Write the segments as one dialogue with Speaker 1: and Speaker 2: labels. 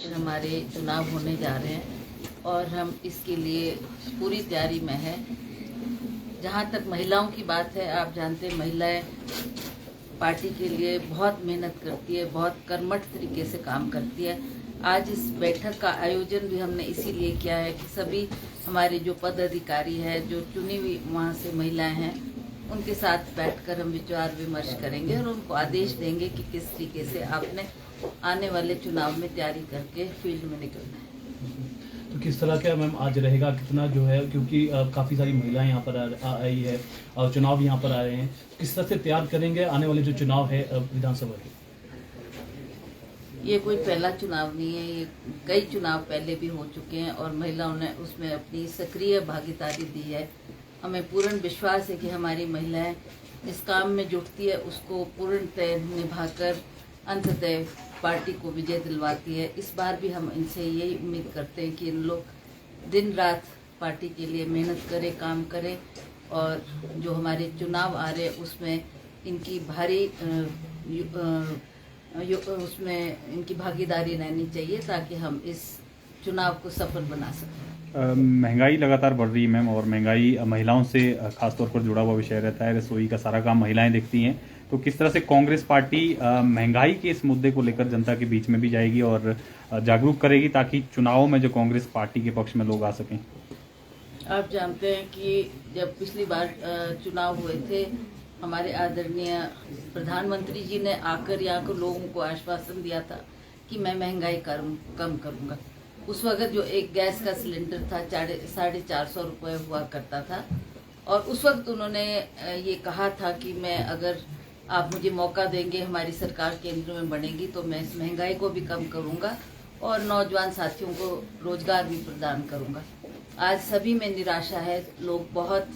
Speaker 1: हमारे चुनाव होने जा रहे हैं और हम इसके लिए पूरी तैयारी में हैं। जहाँ तक महिलाओं की बात है, आप जानते हैं महिलाएं पार्टी के लिए बहुत मेहनत करती है, बहुत कर्मठ तरीके से काम करती है। आज इस बैठक का आयोजन भी हमने इसीलिए किया है कि सभी हमारे जो पदाधिकारी है, जो चुनी हुई वहाँ से महिलाएं हैं, उनके साथ बैठकर हम विचार विमर्श करेंगे और उनको आदेश देंगे कि किस तरीके से आपने आने वाले चुनाव में तैयारी करके फील्ड में निकलना है।
Speaker 2: तो किस तरह का मैम आज रहेगा, कितना जो है, क्योंकि काफ़ी सारी महिलाएं यहाँ पर आई है और चुनाव यहाँ पर आ रहे हैं, किस तरह से तैयार करेंगे आने वाले जो चुनाव है विधानसभा के?
Speaker 1: ये कोई पहला चुनाव नहीं है, ये कई चुनाव पहले भी हो चुके हैं और महिलाओं ने उसमें अपनी सक्रिय भागीदारी दी है। हमें पूर्ण विश्वास है कि हमारी महिलाएं जिस काम में जुटती है उसको पूर्णतः निभाकर अंततः पार्टी को विजय दिलवाती है। इस बार भी हम इनसे यही उम्मीद करते हैं कि इन लोग दिन रात पार्टी के लिए मेहनत करें, काम करें और जो हमारे चुनाव आ रहे उसमें इनकी भारी उसमें इनकी भागीदारी रहनी चाहिए ताकि हम इस चुनाव को सफल बना सकें।
Speaker 3: महंगाई लगातार बढ़ रही है मैम, और महंगाई महिलाओं से खासतौर पर जुड़ा हुआ विषय रहता है। रसोई का सारा काम महिलाएं देखती हैं, तो किस तरह से कांग्रेस पार्टी महंगाई के इस मुद्दे को लेकर जनता के बीच में भी जाएगी और जागरूक करेगी ताकि चुनावों में जो कांग्रेस पार्टी के पक्ष में लोग आ सकें?
Speaker 1: आप जानते हैं कि जब पिछली बार चुनाव हुए थे, हमारे आदरणीय प्रधानमंत्री जी ने आकर यहाँ को लोगों को आश्वासन दिया था कि मैं महंगाई कम करूँगा। उस वक्त जो एक गैस का सिलेंडर था 450 रुपये हुआ करता था और उस वक्त उन्होंने ये कहा था कि मैं अगर आप मुझे मौका देंगे, हमारी सरकार केंद्र में बनेगी तो मैं इस महंगाई को भी कम करूँगा और नौजवान साथियों को रोजगार भी प्रदान करूँगा। आज सभी में निराशा है, लोग बहुत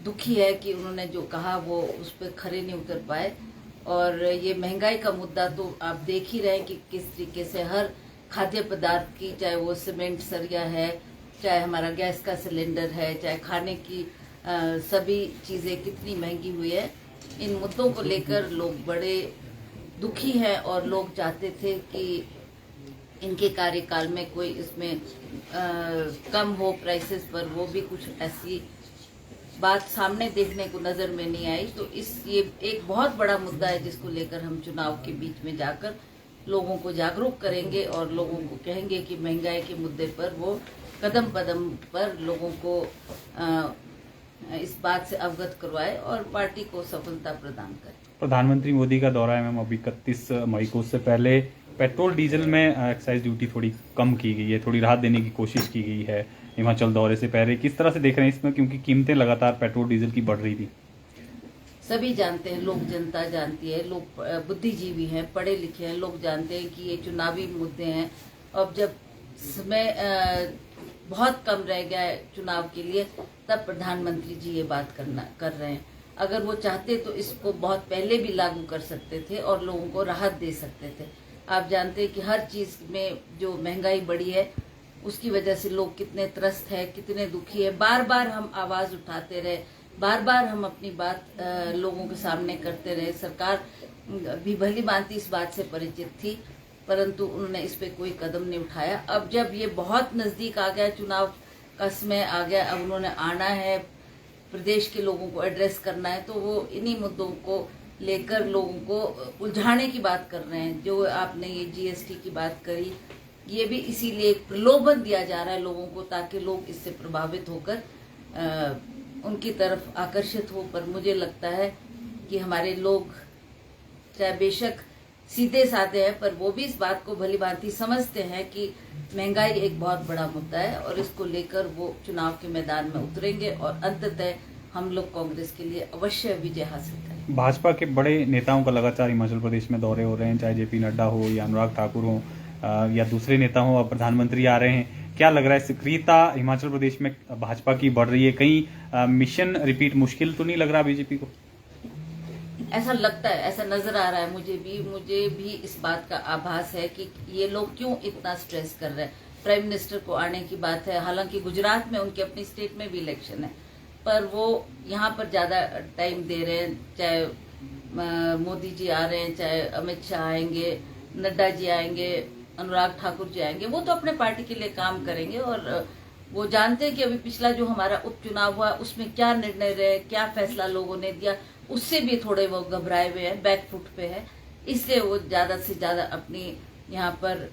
Speaker 1: दुखी है कि उन्होंने जो कहा वो उस पर खरे नहीं उतर पाए। और ये महंगाई का मुद्दा तो आप देख ही रहे हैं कि किस तरीके से हर खाद्य पदार्थ की, चाहे वो सीमेंट सरिया है, चाहे हमारा गैस का सिलेंडर है, चाहे खाने की सभी चीज़ें कितनी महंगी हुई है। इन मुद्दों को लेकर लोग बड़े दुखी हैं और लोग चाहते थे कि इनके कार्यकाल में कोई इसमें कम हो प्राइसेस पर, वो भी कुछ ऐसी बात सामने देखने को नजर में नहीं आई। तो ये एक बहुत बड़ा मुद्दा है जिसको लेकर हम चुनाव के बीच में जाकर लोगों को जागरूक करेंगे और लोगों को कहेंगे कि महंगाई के मुद्दे पर वो कदम कदम पर लोगों को इस बात से अवगत करवाए और पार्टी को सफलता प्रदान करे। प्रधानमंत्री
Speaker 3: मोदी का दौरा है मैम अभी 31 मई को, उससे पहले पेट्रोल डीजल में एक्साइज ड्यूटी थोड़ी कम की गई है, थोड़ी राहत देने की कोशिश की गई है हिमाचल दौरे से पहले। किस तरह से देख रहे हैं इसमें, क्योंकि कीमतें लगातार पेट्रोल डीजल की बढ़ रही थी?
Speaker 1: सभी जानते हैं, लोग जनता जानती है, लोग बुद्धिजीवी हैं, पढ़े लिखे हैं, लोग जानते हैं कि ये चुनावी मुद्दे हैं। अब जब समय बहुत कम रह गया है चुनाव के लिए, तब प्रधानमंत्री जी ये बात कर रहे हैं। अगर वो चाहते तो इसको बहुत पहले भी लागू कर सकते थे और लोगों को राहत दे सकते थे। आप जानते हैं कि हर चीज में जो महंगाई बढ़ी है उसकी वजह से लोग कितने त्रस्त है, कितने दुखी है। बार बार हम आवाज उठाते रहे, बार बार हम अपनी बात लोगों के सामने करते रहे। सरकार भी भली भांति इस बात से परिचित थी, परंतु उन्होंने इस पे कोई कदम नहीं उठाया। अब जब ये बहुत नजदीक आ गया, चुनाव का समय आ गया, अब उन्होंने आना है, प्रदेश के लोगों को एड्रेस करना है, तो वो इन्हीं मुद्दों को लेकर लोगों को उलझाने की बात कर रहे हैं। जो आपने ये जीएसटी की बात करी, ये भी इसीलिए एक प्रलोभन दिया जा रहा है लोगों को ताकि लोग इससे प्रभावित होकर उनकी तरफ आकर्षित हो। पर मुझे लगता है कि हमारे लोग चाहे बेशक सीधे साधे हैं, पर वो भी इस बात को भली भांति समझते हैं कि महंगाई एक बहुत बड़ा मुद्दा है और इसको लेकर वो चुनाव के मैदान में उतरेंगे और अंततः हम लोग कांग्रेस के लिए अवश्य विजय हासिल करेंगे।
Speaker 3: भाजपा के बड़े नेताओं का लगातार हिमाचल प्रदेश में दौरे हो रहे हैं, चाहे जेपी नड्डा हो या अनुराग ठाकुर हो या दूसरे नेता हो, और प्रधानमंत्री आ रहे हैं। क्या लग रहा है, सक्रियता हिमाचल प्रदेश में भाजपा की बढ़ रही है? कहीं मिशन रिपीट मुश्किल तो नहीं लग रहा बीजेपी को?
Speaker 1: ऐसा लगता है, ऐसा नजर आ रहा है मुझे भी इस बात का आभास है कि ये लोग क्यों इतना स्ट्रेस कर रहे हैं। प्राइम मिनिस्टर को आने की बात है, हालांकि गुजरात में उनके अपनी स्टेट में भी इलेक्शन है, पर वो यहाँ पर ज्यादा टाइम दे रहे हैं। चाहे मोदी जी आ रहे हैं, चाहे अमित शाह आएंगे, नड्डा जी आएंगे, अनुराग ठाकुर जी आएंगे, वो तो अपने पार्टी के लिए काम करेंगे और वो जानते हैं कि अभी पिछला जो हमारा उपचुनाव हुआ उसमें क्या निर्णय रहे, क्या फैसला लोगों ने दिया, उससे भी थोड़े वो घबराए हुए हैं, बैकफुट पे है। इसलिए वो ज्यादा से ज्यादा अपनी यहाँ पर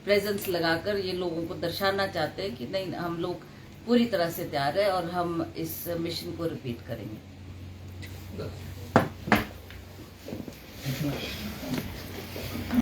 Speaker 1: प्रेजेंस लगाकर ये लोगों को दर्शाना चाहते हैं कि नहीं, हम लोग पूरी तरह से तैयार है और हम इस मिशन को रिपीट करेंगे।